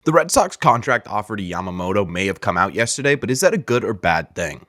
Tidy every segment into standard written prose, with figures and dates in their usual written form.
The Red Sox contract offer to Yamamoto may have come out yesterday, but is that a good or bad thing?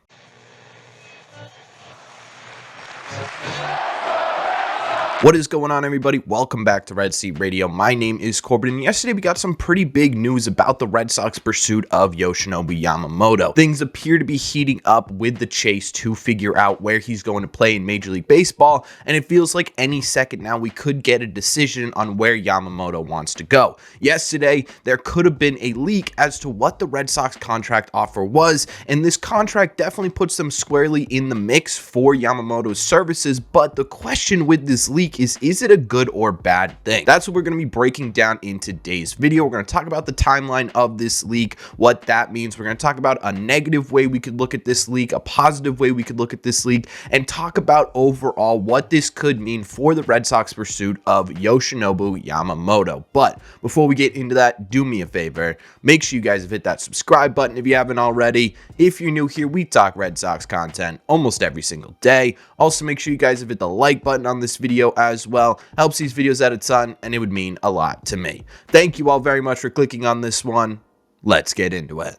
What is going on, everybody? Welcome back to Red Seat Radio. My name is Corbin, and yesterday we got some pretty big news about the Red Sox pursuit of Yoshinobu Yamamoto. Things appear to be heating up with the chase to figure out where he's going to play in Major League Baseball, and it feels like any second now we could get a decision on where Yamamoto wants to go. Yesterday, there could have been a leak as to what the Red Sox contract offer was, and this contract definitely puts them squarely in the mix for Yamamoto's services, but the question with this leak is it a good or bad thing? That's what we're going to be breaking down in today's video. We're going to talk about the timeline of this leak, what that means. We're going to talk about a negative way we could look at this leak, a positive way we could look at this leak, and talk about overall what this could mean for the Red Sox pursuit of Yoshinobu Yamamoto. But before we get into that, do me a favor. Make sure you guys have hit that subscribe button if you haven't already. If you're new here, we talk Red Sox content almost every single day. Also, make sure you guys have hit the like button on this video as well. Helps these videos out a ton, and it would mean a lot to me. Thank you all very much for clicking on this one. Let's get into it.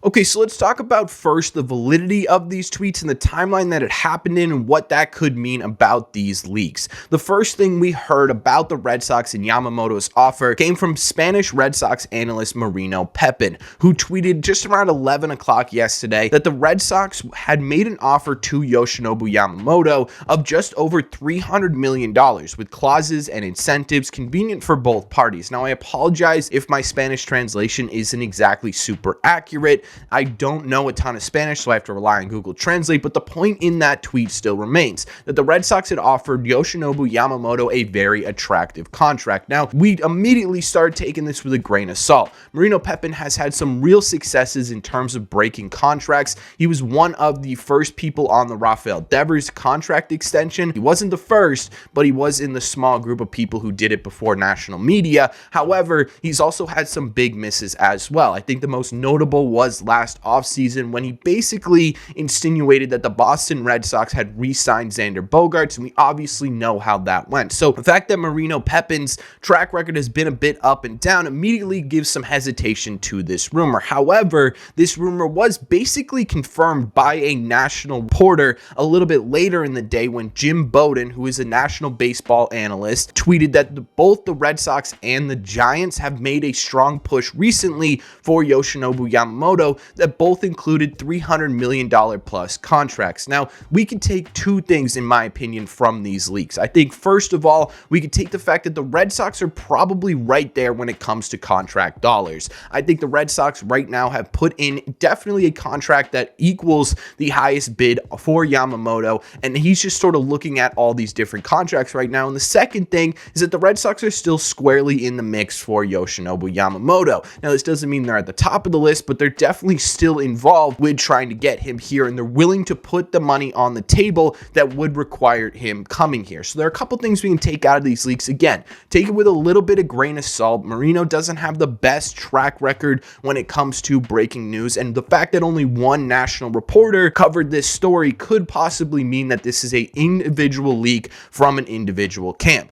Okay, so let's talk about first the validity of these tweets and the timeline that it happened in and what that could mean about these leaks. The first thing we heard about the Red Sox and Yamamoto's offer came from Spanish Red Sox analyst Marino Pepin, who tweeted just around 11 o'clock yesterday that the Red Sox had made an offer to Yoshinobu Yamamoto of just over $300 million with clauses and incentives convenient for both parties. Now, I apologize if my Spanish translation isn't exactly super accurate. I don't know a ton of Spanish, so I have to rely on Google Translate, but the point in that tweet still remains that the Red Sox had offered Yoshinobu Yamamoto a very attractive contract. Now, we immediately started taking this with a grain of salt. Marino Pepin has had some real successes in terms of breaking contracts. He was one of the first people on the Rafael Devers contract extension. He wasn't the first, but he was in the small group of people who did it before national media. However, he's also had some big misses as well. I think the most notable was last offseason when he basically insinuated that the Boston Red Sox had re-signed Xander Bogaerts, and we obviously know how that went. So the fact that Marino Pepin's track record has been a bit up and down immediately gives some hesitation to this rumor. However, this rumor was basically confirmed by a national reporter a little bit later in the day when Jim Bowden, who is a national baseball analyst, tweeted that both the Red Sox and the Giants have made a strong push recently for Yoshinobu Yamamoto that both included $300 million plus contracts. Now, we can take two things, in my opinion, from these leaks. I think, first of all, we could take the fact that the Red Sox are probably right there when it comes to contract dollars. I think the Red Sox right now have put in definitely a contract that equals the highest bid for Yamamoto, and he's just sort of looking at all these different contracts right now. And the second thing is that the Red Sox are still squarely in the mix for Yoshinobu Yamamoto. Now, this doesn't mean they're at the top of the list, but they're definitely still involved with trying to get him here, and they're willing to put the money on the table that would require him coming here. So there are a couple things we can take out of these leaks. Again, take it with a little bit of grain of salt. Marino doesn't have the best track record when it comes to breaking news, and the fact that only one national reporter covered this story could possibly mean that this is an individual leak from an individual camp.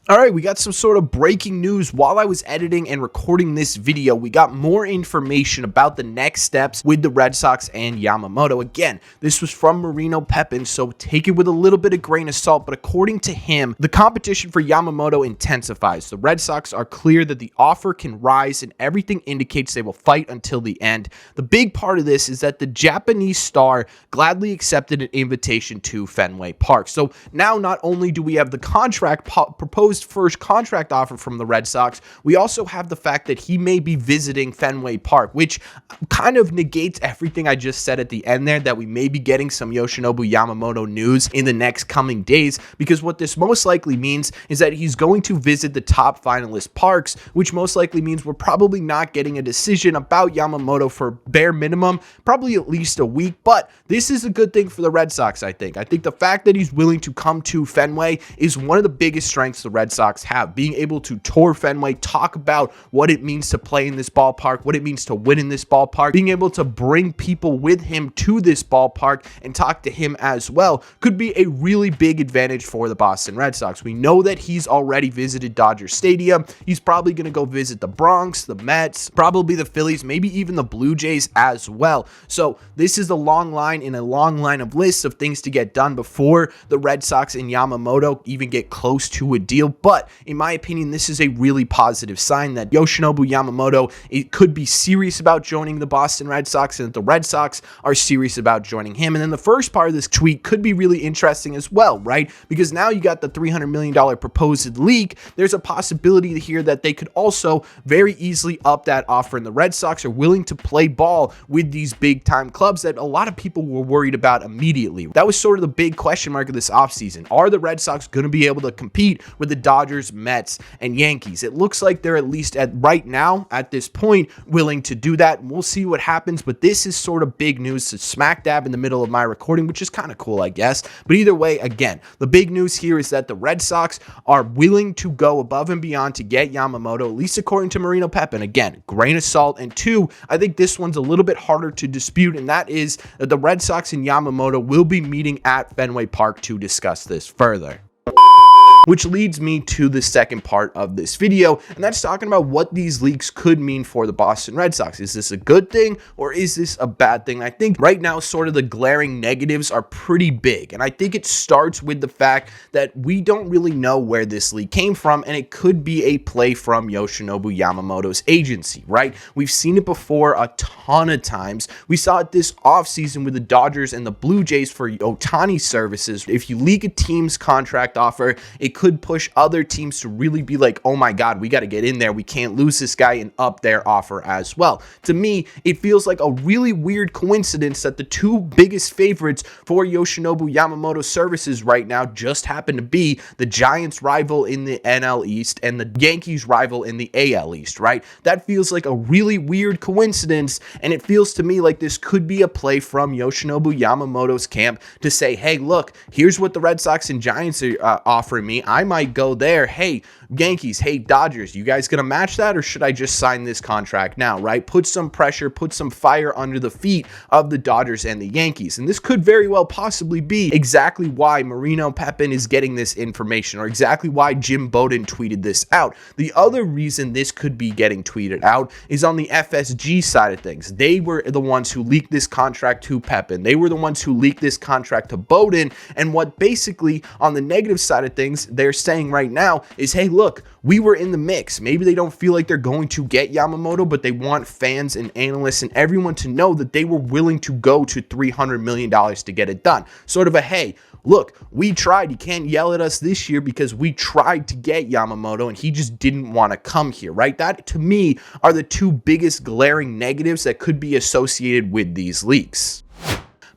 All right, we got some sort of breaking news. While I was editing and recording this video, we got more information about the next steps with the Red Sox and Yamamoto. Again, this was from Marino Pepin, so take it with a little bit of grain of salt, but according to him, the competition for Yamamoto intensifies. The Red Sox are clear that the offer can rise, and everything indicates they will fight until the end. The big part of this is that the Japanese star gladly accepted an invitation to Fenway Park. So now not only do we have the contract proposed first contract offer from the Red Sox, we also have the fact that he may be visiting Fenway Park, which kind of negates everything I just said at the end there, that we may be getting some Yoshinobu Yamamoto news in the next coming days, because what this most likely means is that he's going to visit the top finalist parks, which most likely means we're probably not getting a decision about Yamamoto for bare minimum, probably at least a week, but this is a good thing for the Red Sox, I think. I think the fact that he's willing to come to Fenway is one of the biggest strengths the Red Red Sox have. Being able to tour Fenway, talk about what it means to play in this ballpark, what it means to win in this ballpark, being able to bring people with him to this ballpark and talk to him as well could be a really big advantage for the Boston Red Sox. We know that he's already visited Dodger Stadium. He's probably going to go visit the Bronx, the Mets, probably the Phillies, maybe even the Blue Jays as well. So this is a long line in a long line of lists of things to get done before the Red Sox and Yamamoto even get close to a deal. But in my opinion, this is a really positive sign that Yoshinobu Yamamoto could be serious about joining the Boston Red Sox and that the Red Sox are serious about joining him. And then the first part of this tweet could be really interesting as well, right? Because now you got the $300 million proposed leak. There's a possibility here that they could also very easily up that offer, and the Red Sox are willing to play ball with these big time clubs that a lot of people were worried about immediately. That was sort of the big question mark of this offseason. Are the Red Sox going to be able to compete with the Dodgers, Mets, and Yankees? It looks like they're at least right now at this point willing to do that, and we'll see what happens. But this is sort of big news to smack dab in the middle of my recording, which is kind of cool, I guess. But either way, again, the big news here is that the Red Sox are willing to go above and beyond to get Yamamoto, at least according to Marino Pepin. Again, grain of salt. And two, I think this one's a little bit harder to dispute, and that is that the Red Sox and Yamamoto will be meeting at Fenway Park to discuss this further. Which leads me to the second part of this video, and that's talking about what these leaks could mean for the Boston Red Sox. Is this a good thing or is this a bad thing? I think right now sort of the glaring negatives are pretty big, and I think it starts with the fact that we don't really know where this leak came from, and it could be a play from Yoshinobu Yamamoto's agency, right? We've seen it before a ton of times. We saw it this offseason with the Dodgers and the Blue Jays for Ohtani services. If you leak a team's contract offer, it could push other teams to really be like, oh my God, we got to get in there. We can't lose this guy, and up their offer as well. To me, it feels like a really weird coincidence that the two biggest favorites for Yoshinobu Yamamoto services right now just happen to be the Giants' rival in the NL East and the Yankees' rival in the AL East, right? That feels like a really weird coincidence, and it feels to me like this could be a play from Yoshinobu Yamamoto's camp to say, hey, look, here's what the Red Sox and Giants are offering me. I might go there. Hey, Yankees, hey, Dodgers, you guys gonna match that, or should I just sign this contract now, right? Put some pressure, put some fire under the feet of the Dodgers and the Yankees. And this could very well possibly be exactly why Marino Pepin is getting this information, or exactly why Jim Bowden tweeted this out. The other reason this could be getting tweeted out is on the FSG side of things. They were the ones who leaked this contract to Pepin. They were the ones who leaked this contract to Bowden. And what basically on the negative side of things they're saying right now is, hey, look, we were in the mix. Maybe they don't feel like they're going to get Yamamoto, but they want fans and analysts and everyone to know that they were willing to go to $300 million to get it done. Sort of a, hey, look, we tried. You can't yell at us this year because we tried to get Yamamoto and he just didn't want to come here, right? That, to me, are the two biggest glaring negatives that could be associated with these leaks.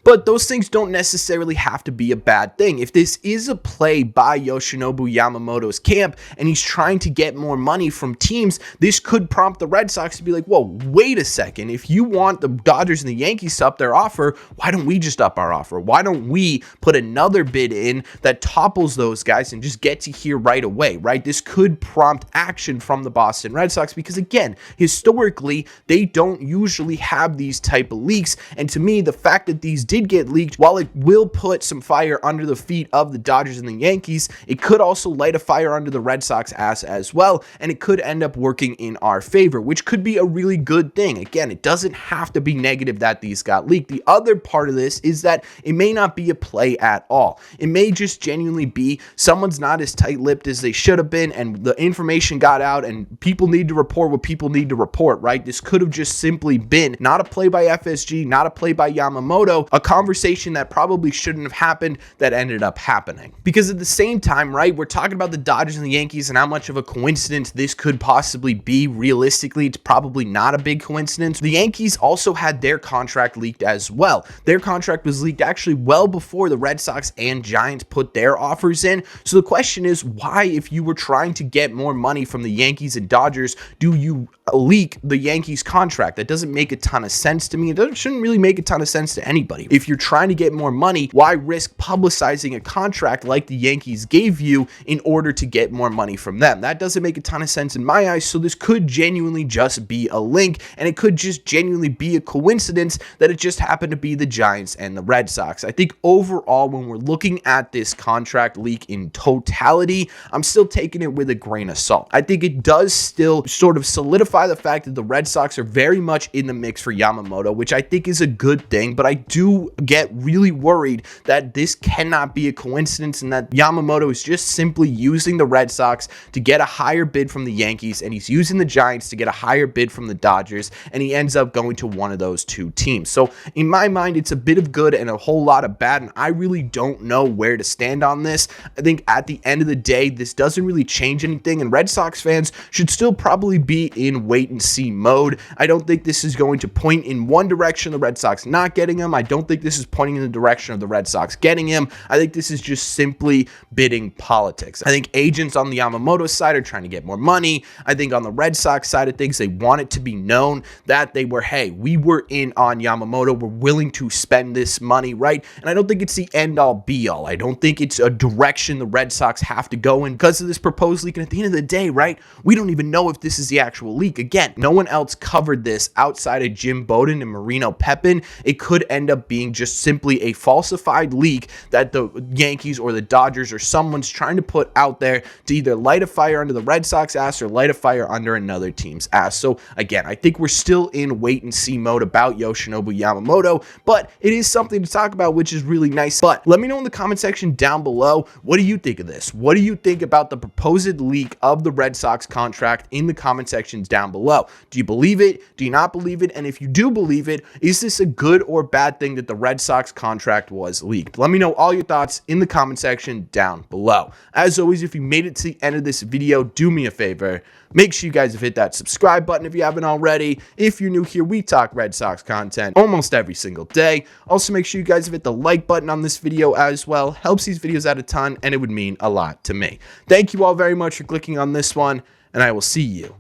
But those things don't necessarily have to be a bad thing. If this is a play by Yoshinobu Yamamoto's camp and he's trying to get more money from teams, this could prompt the Red Sox to be like, whoa, wait a second. If you want the Dodgers and the Yankees to up their offer, why don't we just up our offer? Why don't we put another bid in that topples those guys and just get to here right away, right? This could prompt action from the Boston Red Sox because, again, historically, they don't usually have these type of leaks. And to me, the fact that these did get leaked, while it will put some fire under the feet of the Dodgers and the Yankees, it could also light a fire under the Red Sox ass as well, and it could end up working in our favor, which could be a really good thing. Again, it doesn't have to be negative that these got leaked. The other part of this is that it may not be a play at all. It may just genuinely be someone's not as tight-lipped as they should have been, and the information got out, and people need to report what people need to report, right? This could have just simply been not a play by FSG, not a play by Yamamoto, a conversation that probably shouldn't have happened that ended up happening. Because at the same time, right, we're talking about the Dodgers and the Yankees and how much of a coincidence this could possibly be. Realistically, it's probably not a big coincidence. The Yankees also had their contract leaked as well. Their contract was leaked actually well before the Red Sox and Giants put their offers in. So the question is, why, if you were trying to get more money from the Yankees and Dodgers, do you leak the Yankees contract? That doesn't make a ton of sense to me. It shouldn't really make a ton of sense to anybody, If you're trying to get more money, why risk publicizing a contract like the Yankees gave you in order to get more money from them? That doesn't make a ton of sense in my eyes. So this could genuinely just be a link, and it could just genuinely be a coincidence that it just happened to be the Giants and the Red Sox. I think overall, when we're looking at this contract leak in totality, I'm still taking it with a grain of salt. I think it does still sort of solidify the fact that the Red Sox are very much in the mix for Yamamoto, which I think is a good thing, but I do get really worried that this cannot be a coincidence and that Yamamoto is just simply using the Red Sox to get a higher bid from the Yankees, and he's using the Giants to get a higher bid from the Dodgers, and he ends up going to one of those two teams. So in my mind, it's a bit of good and a whole lot of bad, and I really don't know where to stand on this. I think at the end of the day, this doesn't really change anything, and Red Sox fans should still probably be in wait and see mode. I don't think this is going to point in one direction, the Red Sox not getting him. I don't think this is pointing in the direction of the Red Sox getting him. I think this is just simply bidding politics. I think agents on the Yamamoto side are trying to get more money. I think on the Red Sox side of things, they want it to be known that they were, hey, we were in on Yamamoto. We're willing to spend this money, right? And I don't think it's the end-all be-all. I don't think it's a direction the Red Sox have to go in because of this proposed leak. And at the end of the day, right, we don't even know if this is the actual leak. Again, no one else covered this outside of Jim Bowden and Marino Pepin. It could end up being just simply a falsified leak that the Yankees or the Dodgers or someone's trying to put out there to either light a fire under the Red Sox ass or light a fire under another team's ass. So again, I think we're still in wait and see mode about Yoshinobu Yamamoto, but it is something to talk about, which is really nice. But let me know in the comment section down below, what do you think of this? What do you think about the proposed leak of the Red Sox contract in the comment sections down below? Do you believe it? Do you not believe it? And if you do believe it, is this a good or bad thing that the Red Sox contract was leaked? Let me know all your thoughts in the comment section down below. As always, if you made it to the end of this video, do me a favor. Make sure you guys have hit that subscribe button if you haven't already. If you're new here, we talk Red Sox content almost every single day. Also, make sure you guys have hit the like button on this video as well. Helps these videos out a ton, and it would mean a lot to me. Thank you all very much for clicking on this one, and I will see you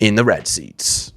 in the red seats.